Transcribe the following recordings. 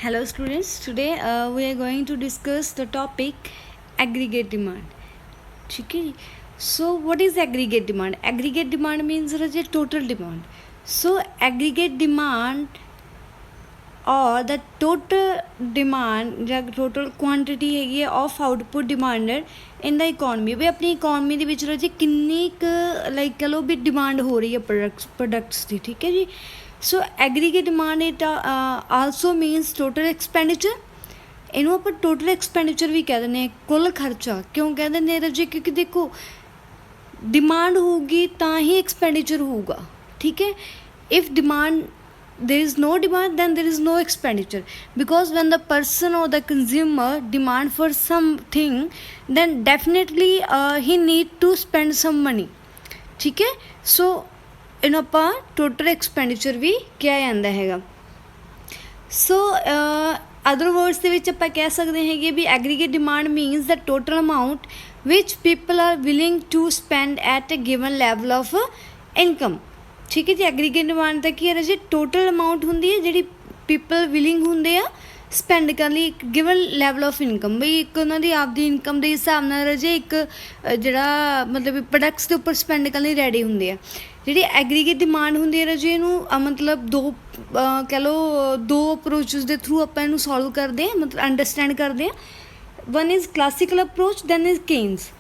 Hello students, today we are going to discuss the topic aggregate demand. ठीक है जी. So what is aggregate demand? Aggregate demand means total demand. So aggregate demand or the total demand ਜਾਂ total quantity ਹੈਗੀ ਹੈ of output demanded in the economy. ਵੀ ਆਪਣੀ economy ਦੇ ਵਿੱਚ ਰਾਜੇ ਕਿੰਨੀ ਕੁ ਲਾਈਕ ਕਹ ਲਓ ਵੀ ਡਿਮਾਂਡ ਹੋ ਰਹੀ ਹੈ ਪ੍ਰੋਡਕਟਸ ਦੀ. ਠੀਕ ਹੈ ਜੀ. So aggregate demand it also means total expenditure. ਇਹਨੂੰ ਆਪਾਂ ਟੋਟਲ ਐਕਸਪੈਂਡੀਚਰ ਵੀ ਕਹਿ ਦਿੰਦੇ ਹਾਂ, ਕੁੱਲ ਖਰਚਾ. ਕਿਉਂ ਕਹਿ ਦਿੰਦੇ ਰਾਜੇ? ਕਿਉਂਕਿ ਦੇਖੋ ਡਿਮਾਂਡ ਹੋਊਗੀ ਤਾਂ ਹੀ ਐਕਸਪੈਂਡੀਚਰ ਹੋਊਗਾ. ਠੀਕ ਹੈ. If demand there is no demand, then there is no expenditure, because when the person or the consumer demand for something, then definitely he need to spend some money. ठीक है. so ਇਹਨੂੰ ਆਪਾਂ total expenditure ਵੀ ਕਿਹਾ ਜਾਂਦਾ ਹੈਗਾ. so other words ਦੇ ਵਿੱਚ ਆਪਾਂ ਕਹਿ ਸਕਦੇ ਹੈਗੇ ਵੀ aggregate demand means the total amount which people are willing to spend at a given level of income. ਠੀਕ ਹੈ ਜੀ. ਐਗਰੀਗੇਟ ਡਿਮਾਂਡ ਦਾ ਕੀ ਹੈ ਰਾਜੇ? ਟੋਟਲ ਅਮਾਊਂਟ ਹੁੰਦੀ ਹੈ ਜਿਹੜੀ ਪੀਪਲ ਵਿਲਿੰਗ ਹੁੰਦੇ ਆ ਸਪੈਂਡ ਕਰਨ ਲਈ ਇੱਕ ਗਿਵਨ ਲੈਵਲ ਆਫ ਇਨਕਮ. ਬਈ ਇੱਕ ਉਹਨਾਂ ਦੀ ਆਪਦੀ ਇਨਕਮ ਦੇ ਹਿਸਾਬ ਨਾਲ ਰਾਜੇ ਇੱਕ ਜਿਹੜਾ ਮਤਲਬ ਪ੍ਰੋਡਕਟਸ ਦੇ ਉੱਪਰ ਸਪੈਂਡ ਕਰਨ ਲਈ ਰੈਡੀ ਹੁੰਦੇ ਆ. ਜਿਹੜੀ ਐਗਰੀਗੇਟ ਡਿਮਾਂਡ ਹੁੰਦੀ ਹੈ ਰਾਜੇ ਇਹਨੂੰ ਮਤਲਬ ਕਹਿ ਲਓ ਦੋ ਅਪਰੋਚਸ ਦੇ ਥਰੂ ਆਪਾਂ ਇਹਨੂੰ ਸੋਲਵ ਕਰਦੇ ਹਾਂ, ਮਤਲਬ ਅੰਡਰਸਟੈਂਡ ਕਰਦੇ ਹਾਂ. One is classical approach, then is Keynes.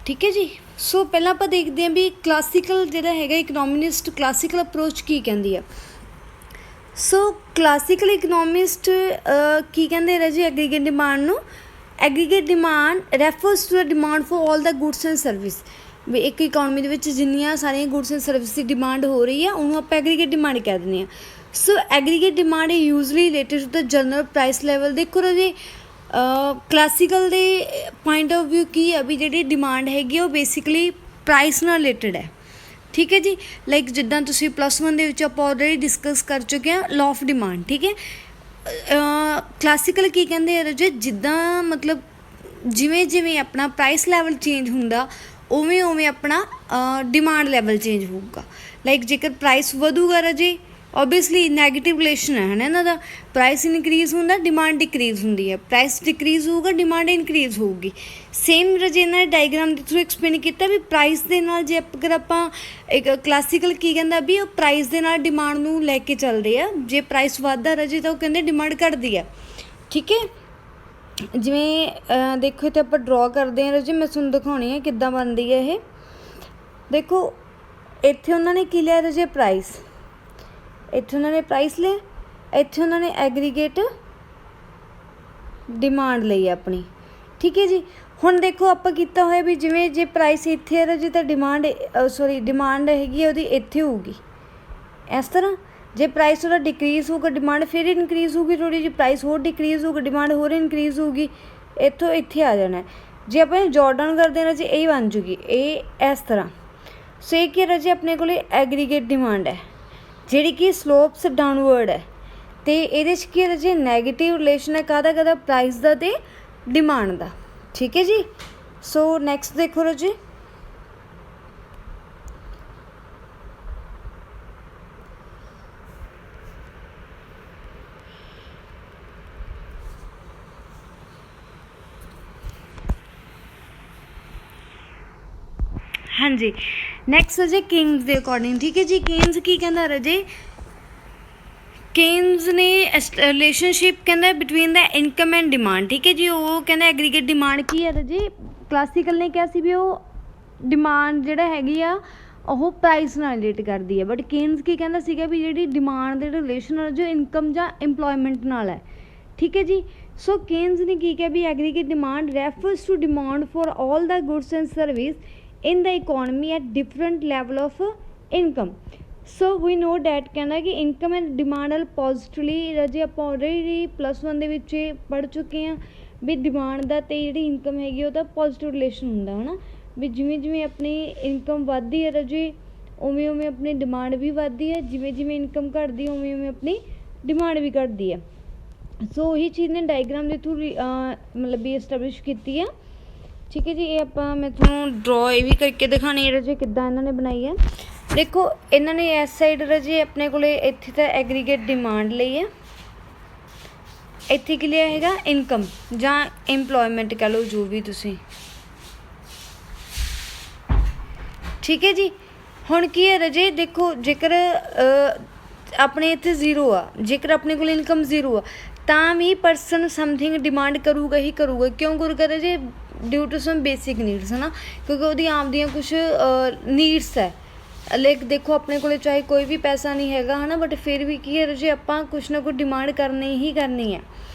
ਠੀਕ ਹੈ ਜੀ. ਸੋ ਪਹਿਲਾਂ ਆਪਾਂ ਦੇਖਦੇ ਹਾਂ ਵੀ ਕਲਾਸੀਕਲ ਜਿਹੜਾ ਹੈਗਾ ਇਕਨੋਮਿਸਟ ਕਲਾਸੀਕਲ ਅਪਰੋਚ ਕੀ ਕਹਿੰਦੀ ਆ. ਸੋ ਕਲਾਸੀਕਲ ਇਕਨੋਮਿਸਟ ਕੀ ਕਹਿੰਦੇ ਰਾਜੇ ਐਗਰੀਗੇਟ ਡਿਮਾਂਡ ਨੂੰ? Aggregate demand refers to the demand for all the goods and service. ਵੀ ਇੱਕ ਇਕੋਨਮੀ ਦੇ ਵਿੱਚ ਜਿੰਨੀਆਂ ਸਾਰੀਆਂ ਗੁੱਡਸ ਐਂਡ ਸਰਵਿਸ ਦੀ ਡਿਮਾਂਡ ਹੋ ਰਹੀ ਆ ਉਹਨੂੰ ਆਪਾਂ ਐਗਰੀਗੇਟ ਡਿਮਾਂਡ ਕਹਿ ਦਿੰਦੇ ਹਾਂ. So aggregate demand usually related to the general price level. ਦੇਖੋ ਰਾਜੇ ਕਲਾਸੀਕਲ ਦੇ ਪੁਆਇੰਟ ਆਫ ਵਿਊ ਕੀ ਆ ਵੀ ਜਿਹੜੀ ਡਿਮਾਂਡ ਹੈਗੀ ਉਹ ਬੇਸਿਕਲੀ ਪ੍ਰਾਈਸ ਨਾਲ ਰਿਲੇਟਡ ਹੈ. ਠੀਕ ਹੈ ਜੀ. ਲਾਈਕ ਜਿੱਦਾਂ ਤੁਸੀਂ +1 ਦੇ ਵਿੱਚ ਆਪਾਂ ਆਲਰੇਡੀ ਡਿਸਕਸ ਕਰ ਚੁੱਕੇ ਹਾਂ ਲਾਅ ਆਫ ਡਿਮਾਂਡ. ਠੀਕ ਹੈ. ਕਲਾਸੀਕਲ ਕੀ ਕਹਿੰਦੇ ਆ ਰਾਜੇ? ਜਿੱਦਾਂ ਮਤਲਬ ਜਿਵੇਂ ਜਿਵੇਂ ਆਪਣਾ ਪ੍ਰਾਈਸ ਲੈਵਲ ਚੇਂਜ ਹੁੰਦਾ ਉਵੇਂ ਉਵੇਂ ਆਪਣਾ ਡਿਮਾਂਡ ਲੈਵਲ ਚੇਂਜ ਹੋਊਗਾ. ਲਾਈਕ ਜੇਕਰ ਪ੍ਰਾਈਸ ਵਧੂਗਾ ਰਾਜੇ ਓਬਵੀਅਸਲੀ ਨੈਗੇਟਿਵ ਰਿਲੇਸ਼ਨ ਹੈ ਨਾ ਇਹਨਾਂ ਦਾ. ਪ੍ਰਾਈਸ ਇਨਕਰੀਜ਼ ਹੁੰਦਾ, ਡਿਮਾਂਡ ਡਿਕਰੀਜ਼ ਹੁੰਦੀ ਹੈ. ਪ੍ਰਾਈਸ ਡਿਕਰੀਜ਼ ਹੋਊਗਾ, ਡਿਮਾਂਡ ਇਨਕਰੀਜ਼ ਹੋਊਗੀ. ਸੇਮ ਰਾਜੇ ਇਹਨਾਂ ਨੇ ਡਾਇਗਰਾਮ ਦੇ ਥਰੂ ਐਕਸਪਲੇਨ ਕੀਤਾ ਵੀ ਪ੍ਰਾਈਸ ਦੇ ਨਾਲ ਜੇ ਅਗਰ ਆਪਾਂ ਇੱਕ ਕਲਾਸੀਕਲ ਕੀ ਕਹਿੰਦਾ ਵੀ ਉਹ ਪ੍ਰਾਈਸ ਦੇ ਨਾਲ ਡਿਮਾਂਡ ਨੂੰ ਲੈ ਕੇ ਚੱਲਦੇ ਆ. ਜੇ ਪ੍ਰਾਈਸ ਵੱਧਦਾ ਰਾਜੇ ਤਾਂ ਉਹ ਕਹਿੰਦੇ ਡਿਮਾਂਡ ਘਟਦੀ ਆ. ਠੀਕ ਹੈ. ਜਿਵੇਂ ਦੇਖੋ ਇੱਥੇ ਆਪਾਂ ਡਰੋ ਕਰਦੇ ਹਾਂ ਰਾਜੇ, ਮੈਂ ਤੁਹਾਨੂੰ ਦਿਖਾਉਣੀ ਹੈ ਕਿੱਦਾਂ ਬਣਦੀ ਹੈ ਇਹ. ਦੇਖੋ ਇੱਥੇ ਉਹਨਾਂ ਨੇ ਕੀ ਲਿਆ ਰਾਜੇ? ਪ੍ਰਾਈਸ. ਇੱਥੇ ਉਹਨਾਂ ਨੇ ਪ੍ਰਾਈਸ ਲਿਆ, ਇੱਥੇ ਉਹਨਾਂ ਨੇ ਐਗਰੀਗੇਟ ਡਿਮਾਂਡ ਲਈ ਆਪਣੀ. ਠੀਕ ਹੈ ਜੀ. ਹੁਣ ਦੇਖੋ ਆਪਾਂ ਕੀਤਾ ਹੋਇਆ ਵੀ ਜਿਵੇਂ ਜੇ ਪ੍ਰਾਈਸ ਇੱਥੇ ਹੈ ਰਾਜੇ ਤਾਂ ਡਿਮਾਂਡ ਡਿਮਾਂਡ ਹੈਗੀ ਉਹਦੀ ਇੱਥੇ ਹੋਊਗੀ ਇਸ ਤਰ੍ਹਾਂ. ਜੇ ਪ੍ਰਾਈਸ ਉਹਦਾ ਡਿਕਰੀਜ਼ ਹੋਊਗਾ ਡਿਮਾਂਡ ਫਿਰ ਇਨਕਰੀਜ਼ ਹੋਊਗੀ ਥੋੜ੍ਹੀ ਜਿਹੀ. ਪ੍ਰਾਈਸ ਹੋਰ ਡਿਕਰੀਜ਼ ਹੋਊਗਾ ਡਿਮਾਂਡ ਹੋਰ ਇਨਕਰੀਜ਼ ਹੋਊਗੀ. ਇੱਥੋਂ ਇੱਥੇ ਆ ਜਾਣਾ. ਜੇ ਆਪਾਂ ਜੋਟ ਡਾਊਨ ਕਰਦੇ ਹਾਂ ਰਾਜੇ ਇਹ ਬਣ ਜੂਗੀ ਇਹ ਇਸ ਤਰ੍ਹਾਂ. ਸੋ ਇਹ ਕੀ ਰਾਜੇ ਆਪਣੇ ਕੋਲ ਐਗਰੀਗੇਟ ਡਿਮਾਂਡ ਹੈ ਜਿਹੜੀ ਕਿ ਸਲੋਪਸ ਡਾਊਨਵਰਡ ਹੈ. ਅਤੇ ਇਹਦੇ 'ਚ ਕੀ ਰਾਜੇ ਨੈਗੇਟਿਵ ਰਿਲੇਸ਼ਨ ਹੈ ਕਾਹਦਾ ਪ੍ਰਾਈਸ ਦਾ ਅਤੇ ਡਿਮਾਂਡ ਦਾ. ਠੀਕ ਹੈ ਜੀ. ਸੋ ਨੈਕਸਟ ਦੇਖੋ ਰਾਜੇ. ਹਾਂਜੀ ਨੈਕਸਟ ਰਾਜੇ ਕੇਨਸ ਦੇ ਅਕੋਰਡਿੰਗ. ਠੀਕ ਹੈ ਜੀ. ਕੇਨਸ ਕੀ ਕਹਿੰਦਾ ਰਾਜੇ? ਕੇਨਸ ਨੇ ਰਿਲੇਸ਼ਨਸ਼ਿਪ ਕਹਿੰਦਾ between the income and demand. ਠੀਕ ਹੈ ਜੀ. ਉਹ ਕਹਿੰਦਾ ਐਗਰੀਗੇਟ ਡਿਮਾਂਡ ਕੀ ਹੈ ਰਾਜੇ? ਕਲਾਸੀਕਲ ਨੇ ਕਿਹਾ ਸੀ ਵੀ ਉਹ ਡਿਮਾਂਡ ਜਿਹੜਾ ਹੈਗੀ ਆ ਉਹ ਪ੍ਰਾਈਸ ਨਾਲ ਰਿਲੇਟ ਕਰਦੀ ਹੈ. ਬਟ ਕੇਨਸ ਕੀ ਕਹਿੰਦਾ ਸੀਗਾ ਵੀ ਜਿਹੜੀ ਡਿਮਾਂਡ ਦੇ ਰਿਲੇਸ਼ਨ ਨਾਲ ਜੋ ਇਨਕਮ ਜਾਂ ਇੰਪਲੋਇਮੈਂਟ ਨਾਲ ਹੈ. ਠੀਕ ਹੈ ਜੀ. ਸੋ ਕੇਨਸ ਨੇ ਕੀ ਕਿਹਾ ਵੀ aggregate demand refers to demand for all the goods and service in the economy at different level of income. So we know that ਕਹਿੰਦਾ ਕਿ income and demand are positively ਰਾਜੇ ਆਪਾਂ ਆਲਰੇਡੀ +1 ਦੇ ਵਿੱਚ ਪੜ੍ਹ ਚੁੱਕੇ ਹਾਂ ਵੀ ਡਿਮਾਂਡ ਦਾ ਅਤੇ ਜਿਹੜੀ ਇਨਕਮ ਹੈਗੀ ਉਹਦਾ ਪੋਜ਼ੀਟਿਵ ਰਿਲੇਸ਼ਨ ਹੁੰਦਾ ਹੈ ਨਾ. ਵੀ ਜਿਵੇਂ ਜਿਵੇਂ ਆਪਣੀ ਇਨਕਮ ਵੱਧਦੀ ਹੈ ਰਾਜੇ ਉਵੇਂ ਉਵੇਂ ਆਪਣੀ ਡਿਮਾਂਡ ਵੀ ਵੱਧਦੀ ਹੈ. ਜਿਵੇਂ ਜਿਵੇਂ ਇਨਕਮ ਘਟਦੀ ਉਵੇਂ ਉਵੇਂ ਆਪਣੀ ਡਿਮਾਂਡ ਵੀ ਘਟਦੀ ਹੈ. ਸੋ ਉਹੀ ਚੀਜ਼ ਨੇ ਡਾਇਗਰਾਮ ਦੇ ਥਰੂ ਮਤਲਬ ਵੀ ਐਸਟੈਬਲਿਸ਼ ਕੀਤੀ ਆ. ਠੀਕ ਹੈ ਜੀ. ਇਹ ਆਪਾਂ ਮੈਂ ਤੁਹਾਨੂੰ ਡਰੋ ਇਹ ਵੀ ਕਰਕੇ ਦਿਖਾਉਣੀ ਹੈ ਰਾਜੇ ਕਿੱਦਾਂ ਇਹਨਾਂ ਨੇ ਬਣਾਈ ਹੈ. ਦੇਖੋ ਇਹਨਾਂ ਨੇ ਇਸ ਸਾਈਡ ਰਾਜੇ ਆਪਣੇ ਕੋਲ ਇੱਥੇ ਤਾਂ ਐਗਰੀਗੇਟ ਡਿਮਾਂਡ ਲਈ ਹੈ, ਇੱਥੇ ਕੀ ਲਿਆ ਹੈਗਾ ਇਨਕਮ ਜਾਂ ਇੰਪਲੋਇਮੈਂਟ ਕਹਿ ਲਓ, ਜੋ ਵੀ ਤੁਸੀਂ। ਠੀਕ ਹੈ ਜੀ। ਹੁਣ ਕੀ ਹੈ ਰਾਜੇ, ਦੇਖੋ ਜੇਕਰ ਆਪਣੇ ਇੱਥੇ ਜ਼ੀਰੋ ਆ, ਜੇਕਰ ਆਪਣੇ ਕੋਲ ਇਨਕਮ ਜ਼ੀਰੋ ਆ ਤਾਂ ਵੀ ਪਰਸਨ ਸਮਥਿੰਗ ਡਿਮਾਂਡ ਕਰੂਗਾ ਹੀ ਕਰੂਗਾ। ਕਿਉਂ ਕਰੂਗਾ ਰਾਜੇ? Due to some basic needs, ਹੈ ਨਾ, ਕਿਉਂਕਿ ਉਹਦੀ ਆਪਦੀਆਂ ਕੁਛ ਨੀਡਸ ਹੈ। ਲਾਈਕ ਦੇਖੋ ਆਪਣੇ ਕੋਲ ਚਾਹੇ ਕੋਈ ਵੀ ਪੈਸਾ ਨਹੀਂ ਹੈਗਾ, ਹੈ ਨਾ, ਬਟ ਫਿਰ ਵੀ ਕੀ ਹੈ ਰਾਜੇ, ਆਪਾਂ ਕੁਛ ਨਾ ਕੁਛ ਡਿਮਾਂਡ ਕਰਨੀ ਹੀ ਕਰਨੀ ਹੈ।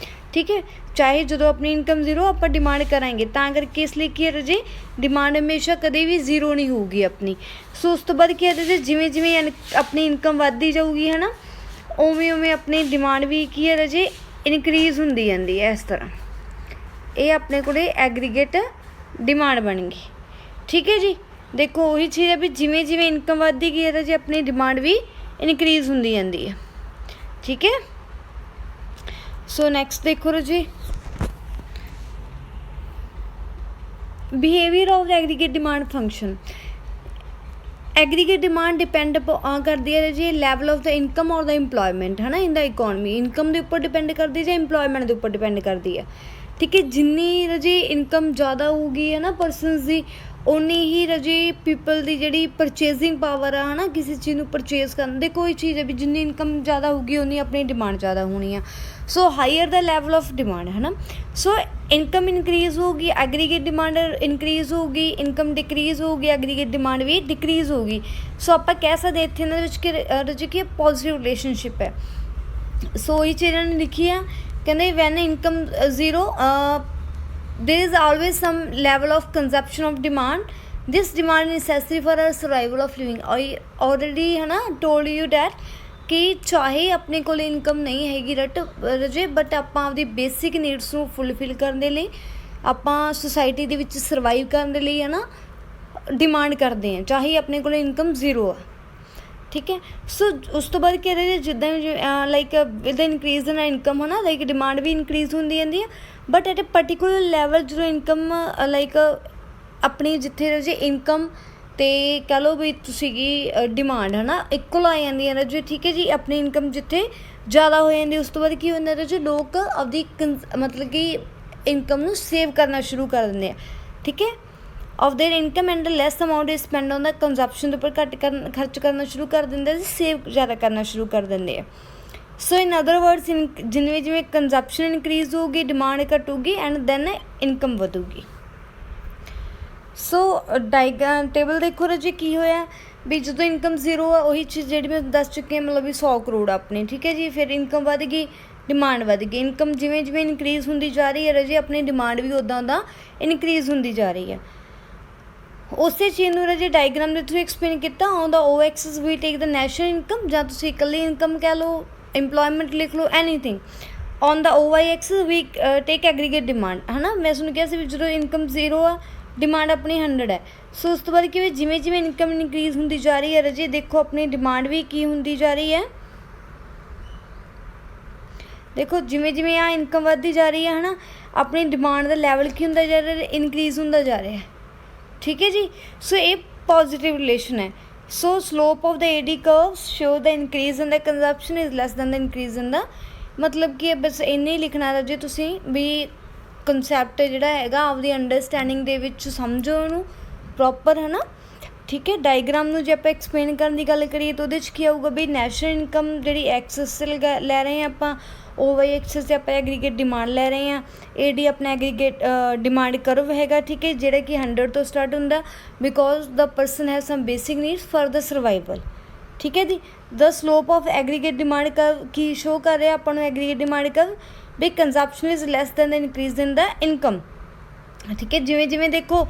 ਠੀਕ ਹੈ, ਚਾਹੇ ਜਦੋਂ ਆਪਣੀ ਇਨਕਮ ਜ਼ੀਰੋ ਆਪਾਂ ਡਿਮਾਂਡ ਕਰਾਂਗੇ, ਤਾਂ ਕਰਕੇ ਇਸ ਲਈ ਕੀ ਹੈ ਰਾਜੇ, ਡਿਮਾਂਡ ਹਮੇਸ਼ਾ ਕਦੇ ਵੀ ਜ਼ੀਰੋ ਨਹੀਂ ਹੋਊਗੀ ਆਪਣੀ। ਸੋ ਉਸ ਤੋਂ ਬਾਅਦ ਕੀ ਹੈ ਰਾਜੇ, ਜਿਵੇਂ ਜਿਵੇਂ ਆਪਣੀ ਇਨਕਮ ਵੱਧਦੀ ਜਾਊਗੀ, ਹੈ ਨਾ, ਉਵੇਂ ਉਵੇਂ ਆਪਣੀ ਡਿਮਾਂਡ ਵੀ ਕੀ ਹੈ ਰਾਜੇ ਇਨਕਰੀਜ਼ ਹੁੰਦੀ ਜਾਂਦੀ ਹੈ। ਇਸ ਤਰ੍ਹਾਂ ਇਹ ਆਪਣੇ ਕੋਲ ਐਗਰੀਗੇਟ ਡਿਮਾਂਡ ਬਣ ਗਈ। ਠੀਕ ਹੈ ਜੀ। ਦੇਖੋ ਉਹੀ ਚੀਜ਼ ਹੈ ਵੀ ਜਿਵੇਂ ਜਿਵੇਂ ਇਨਕਮ ਵੱਧਦੀ ਗਈ ਹੈ ਰਾਜੇ ਆਪਣੀ ਡਿਮਾਂਡ ਵੀ ਇਨਕਰੀਜ਼ ਹੁੰਦੀ ਜਾਂਦੀ ਹੈ। ਠੀਕ ਹੈ। ਸੋ ਨੈਕਸਟ ਦੇਖੋ ਰਾਜੇ, behaviour of aggregate demand function. Aggregate demand depend ਕਰਦੀ ਹੈ ਜੀ ਲੈਵਲ ਆਫ ਦ ਇਨਕਮ ਔਰ ਦ ਇੰਪਲੋਇਮੈਂਟ, ਹੈ ਨਾ, ਇਨ ਦ ਇਕੋਨਮੀ। ਇਨਕਮ ਦੇ ਉੱਪਰ ਡਿਪੈਂਡ ਕਰਦੀ ਜਾਂ ਇੰਪਲੋਇਮੈਂਟ ਦੇ ਉੱਪਰ ਡਿਪੈਂਡ ਕਰਦੀ ਹੈ। ਠੀਕ ਹੈ, ਜਿੰਨੀ ਰਾਜੇ ਇਨਕਮ ਜ਼ਿਆਦਾ ਹੋਊਗੀ, ਹੈ ਨਾ, ਪਰਸਨਸ ਦੀ, ਉਨੀ ਹੀ ਰਾਜੇ ਪੀਪਲ ਦੀ ਜਿਹੜੀ ਪਰਚੇਜ਼ਿੰਗ ਪਾਵਰ ਆ, ਹੈ ਨਾ, ਕਿਸੇ ਚੀਜ਼ ਨੂੰ ਪਰਚੇਜ਼ ਕਰਨ ਦੇ, ਕੋਈ ਚੀਜ਼ ਹੈ ਵੀ ਜਿੰਨੀ ਇਨਕਮ ਜ਼ਿਆਦਾ ਹੋਊਗੀ ਉਨੀ ਆਪਣੀ ਡਿਮਾਂਡ ਜ਼ਿਆਦਾ ਹੋਣੀ ਆ। So higher the level of demand, ਹੈ ਨਾ। ਸੋ ਇਨਕਮ ਇਨਕਰੀਜ਼ ਹੋਊਗੀ, ਐਗਰੀਗੇਟ ਡਿਮਾਂਡ ਇਨਕਰੀਜ਼ ਹੋਊਗੀ, ਇਨਕਮ ਡਿਕਰੀਜ਼ ਹੋਊਗੀ, ਐਗਰੀਗੇਟ ਡਿਮਾਂਡ ਵੀ ਡਿਕਰੀਜ਼ ਹੋਊਗੀ। ਸੋ ਆਪਾਂ ਕਹਿ ਸਕਦੇ ਇੱਥੇ ਇਹਨਾਂ ਦੇ ਵਿੱਚ ਕਿ ਰਾਜੇ ਕੀ ਪੋਜ਼ੀਟਿਵ ਰਿਲੇਸ਼ਨਸ਼ਿਪ ਹੈ। ਸੋ ਇਹ ਚੀਜ਼ ਇਹਨਾਂ ਨੇ ਲਿਖੀ ਆ, ਕਹਿੰਦੇ when income zero there is always some level of consumption of demand. This demand is necessary for our survival of living. I already है ना told you that ਕਿ ਚਾਹੇ ਆਪਣੇ ਕੋਲ ਇਨਕਮ ਨਹੀਂ ਹੈਗੀ ਰਾਜੇ, ਬਟ ਆਪਾਂ ਆਪਦੀ ਬੇਸਿਕ ਨੀਡਸ ਨੂੰ ਫੁੱਲਫਿਲ ਕਰਨ ਦੇ ਲਈ, ਆਪਾਂ ਸੁਸਾਇਟੀ ਦੇ ਵਿੱਚ ਸਰਵਾਈਵ ਕਰਨ ਦੇ ਲਈ, ਹੈ ਨਾ, ਡਿਮਾਂਡ ਕਰਦੇ ਹਾਂ, ਚਾਹੇ ਆਪਣੇ ਕੋਲ ਇਨਕਮ ਜ਼ੀਰੋ ਆ। ਠੀਕ ਹੈ। ਸੋ ਉਸ ਤੋਂ ਬਾਅਦ ਕੀ ਰਹੇ, ਜਿੱਦਾਂ like with increase in income, ਹੈ ਨਾ, ਲਾਈਕ ਡਿਮਾਂਡ ਵੀ ਇਨਕਰੀਜ਼ ਹੁੰਦੀ ਜਾਂਦੀ ਹੈ, but at a particular level ਜਦੋਂ ਇਨਕਮ ਲਾਈਕ ਆਪਣੀ ਜਿੱਥੇ ਰਾਜੇ ਇਨਕਮ ਅਤੇ ਕਹਿ ਲਓ ਵੀ ਤੁਸੀਂ ਕੀ ਡਿਮਾਂਡ, ਹੈ ਨਾ, ਇਕੁਅਲ ਆ ਜਾਂਦੀ ਹੈ ਰਾਜੇ। ਠੀਕ ਹੈ ਜੀ। ਆਪਣੀ ਇਨਕਮ ਜਿੱਥੇ ਜ਼ਿਆਦਾ ਹੋ ਜਾਂਦੀ, ਉਸ ਤੋਂ ਬਾਅਦ ਕੀ ਹੁੰਦਾ ਰਾਜੇ, ਲੋਕ ਆਪਦੀ ਮਤਲਬ ਕਿ ਇਨਕਮ ਨੂੰ ਸੇਵ ਕਰਨਾ ਸ਼ੁਰੂ ਕਰ ਦਿੰਦੇ ਆ। ਠੀਕ ਹੈ। Of their income and less amount is spend on the consumption ਦੇ ਉੱਪਰ ਘੱਟ ਖਰਚ ਕਰਨਾ ਸ਼ੁਰੂ ਕਰ ਦਿੰਦੇ ਆ, ਸੇਵ ਜ਼ਿਆਦਾ ਕਰਨਾ ਸ਼ੁਰੂ ਕਰ ਦਿੰਦੇ ਆ। ਸੋ ਇਨ ਅਦਰ ਵਰਡਸ ਜਿਵੇਂ ਜਿਵੇਂ ਕੰਜ਼ਪਸ਼ਨ ਇਨਕਰੀਜ਼ ਹੋਊਗੀ, ਡਿਮਾਂਡ ਘਟੂਗੀ ਐਂਡ ਦੈਨ ਇਨਕਮ ਵਧੂਗੀ। ਸੋ ਟੇਬਲ ਦੇਖੋ ਰਾਜੇ ਕੀ ਹੋਇਆ ਵੀ ਜਦੋਂ ਇਨਕਮ ਜ਼ੀਰੋ ਆ, ਉਹੀ ਚੀਜ਼ ਜਿਹੜੀ ਮੈਂ ਦੱਸ ਚੁੱਕੀ ਹਾਂ, ਮਤਲਬ ਵੀ 100 ਕਰੋੜ ਆਪਣੀ। ਠੀਕ ਹੈ ਜੀ। ਫਿਰ ਇਨਕਮ ਵੱਧ ਗਈ, ਡਿਮਾਂਡ ਵੱਧ ਗਈ। ਇਨਕਮ ਜਿਵੇਂ ਜਿਵੇਂ ਇਨਕਰੀਜ਼ ਹੁੰਦੀ ਜਾ ਰਹੀ ਹੈ ਰਾਜੇ, ਆਪਣੀ ਡਿਮਾਂਡ ਵੀ ਉੱਦਾਂ ਉੱਦਾਂ ਇਨਕਰੀਜ਼ ਹੁੰਦੀ ਜਾ ਰਹੀ ਹੈ। ਉਸੇ ਚੀਜ਼ ਨੂੰ ਰਾਜੇ ਡਾਇਗਰਾਮ ਦੇ ਥਰੂ ਐਕਸਪਲੇਨ ਕੀਤਾ। On the O axis we take the national income, ਜਾਂ ਤੁਸੀਂ ਇਕੱਲੀ ਇਨਕਮ ਕਹਿ ਲਓ, ਇੰਪਲੋਇਮੈਂਟ ਲਿਖ ਲਓ, anything. On the O Y axis we take aggregate demand, ਹੈ ਨਾ। ਮੈਂ ਤੁਹਾਨੂੰ ਕਿਹਾ ਸੀ ਵੀ ਜਦੋਂ ਇਨਕਮ ਜ਼ੀਰੋ ਆ, ਡਿਮਾਂਡ ਆਪਣੀ 100 ਹੈ। ਸੋ ਉਸ ਤੋਂ ਬਾਅਦ ਕਿਵੇਂ ਜਿਵੇਂ ਜਿਵੇਂ ਇਨਕਮ ਇਨਕਰੀਜ਼ ਹੁੰਦੀ ਜਾ ਰਹੀ ਹੈ ਰਾਜੇ, ਦੇਖੋ ਆਪਣੀ ਡਿਮਾਂਡ ਵੀ ਕੀ ਹੁੰਦੀ ਜਾ ਰਹੀ ਹੈ। ਦੇਖੋ ਜਿਵੇਂ ਜਿਵੇਂ ਆ ਇਨਕਮ ਵੱਧਦੀ ਜਾ ਰਹੀ ਹੈ, ਹੈ ਨਾ, ਆਪਣੀ ਡਿਮਾਂਡ ਦਾ ਲੈਵਲ ਕੀ ਹੁੰਦਾ ਜਾ ਰਿਹਾ, ਇਨਕਰੀਜ਼ ਹੁੰਦਾ ਜਾ ਰਿਹਾ। ਠੀਕ ਹੈ ਜੀ। ਸੋ ਇਹ ਪੋਜ਼ੀਟਿਵ ਰਿਲੇਸ਼ਨ ਹੈ। ਸੋ slope of the AD curve show the increase in the consumption is less than the increase in the, ਮਤਲਬ ਕਿ ਬਸ ਇੰਨੇ ਹੀ ਲਿਖਣਾ ਰਾਜੇ ਤੁਸੀਂ ਵੀ ਕੰਸੈਪਟ ਜਿਹੜਾ ਹੈਗਾ ਆਪਦੀ ਅੰਡਰਸਟੈਂਡਿੰਗ ਦੇ ਵਿੱਚ ਸਮਝੋ ਉਹਨੂੰ ਪ੍ਰੋਪਰ, ਹੈ ਨਾ। ਠੀਕ ਹੈ। ਡਾਇਗਰਾਮ ਨੂੰ ਜੇ ਆਪਾਂ ਐਕਸਪਲੇਨ ਕਰਨ ਦੀ ਗੱਲ ਕਰੀਏ ਤਾਂ ਉਹਦੇ 'ਚ ਕੀ ਆਊਗਾ ਵੀ ਨੈਸ਼ਨਲ ਇਨਕਮ ਜਿਹੜੀ ਐਕਸਿਸ 'ਤੇ ਲੈ ਰਹੇ ਹਾਂ ਆਪਾਂ, ਓ ਵਾਈ ਐਕਸਿਸ 'ਤੇ ਆਪਾਂ ਐਗਰੀਗੇਟ ਡਿਮਾਂਡ ਲੈ ਰਹੇ ਹਾਂ, ਏ ਡੀ ਆਪਣਾ ਐਗਰੀਗੇਟ ਡਿਮਾਂਡ ਕਰਵ ਹੈਗਾ। ਠੀਕ ਹੈ। ਜਿਹੜਾ ਕਿ 100 ਤੋਂ ਸਟਾਰਟ ਹੁੰਦਾ, because the person has some basic needs for the survival. ਠੀਕ ਹੈ ਜੀ। The slope of aggregate demand curve ਕੀ ਸ਼ੋ ਕਰ ਰਿਹਾ ਆਪਾਂ ਨੂੰ, ਐਗਰੀਗੇਟ ਡਿਮਾਂਡ ਕਰਵ ਵੀ consumption is less than the increase in the income. ਠੀਕ ਹੈ। ਜਿਵੇਂ ਜਿਵੇਂ ਦੇਖੋ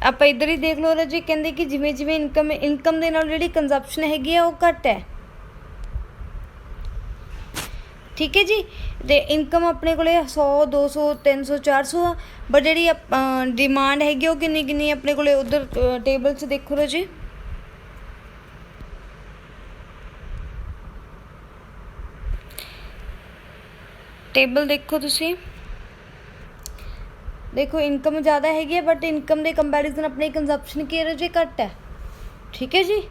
ਆਪਾਂ ਇੱਧਰ ਹੀ ਦੇਖ ਲਓ ਰਾਜੇ, ਕਹਿੰਦੇ ਕਿ ਜਿਵੇਂ ਜਿਵੇਂ ਇਨਕਮ ਦੇ ਨਾਲ ਜਿਹੜੀ ਕੰਜ਼ਪਸ਼ਨ ਹੈਗੀ ਆ ਉਹ ਘੱਟ ਹੈ। ਠੀਕ ਹੈ ਜੀ। ਅਤੇ ਇਨਕਮ ਆਪਣੇ ਕੋਲ 100 200 300 400 ਆ, ਬਟ ਜਿਹੜੀ ਡਿਮਾਂਡ ਹੈਗੀ ਉਹ ਕਿੰਨੀ ਕਿੰਨੀ ਆਪਣੇ ਕੋਲ ਉੱਧਰ ਟੇਬਲ 'ਚ ਦੇਖੋ ਰਾਜੇ। ਟੇਬਲ ਦੇਖੋ ਤੁਸੀਂ, ਦੇਖੋ ਇਨਕਮ ਜ਼ਿਆਦਾ ਹੈਗੀ ਹੈ, ਬਟ ਇਨਕਮ ਦੇ ਕੰਪੈਰੀਜ਼ਨ ਆਪਣੀ ਕੰਜ਼ਪਸ਼ਨ ਕੀ ਹੈ ਰਾਜੇ, ਘੱਟ ਹੈ। ਠੀਕ ਹੈ ਜੀ।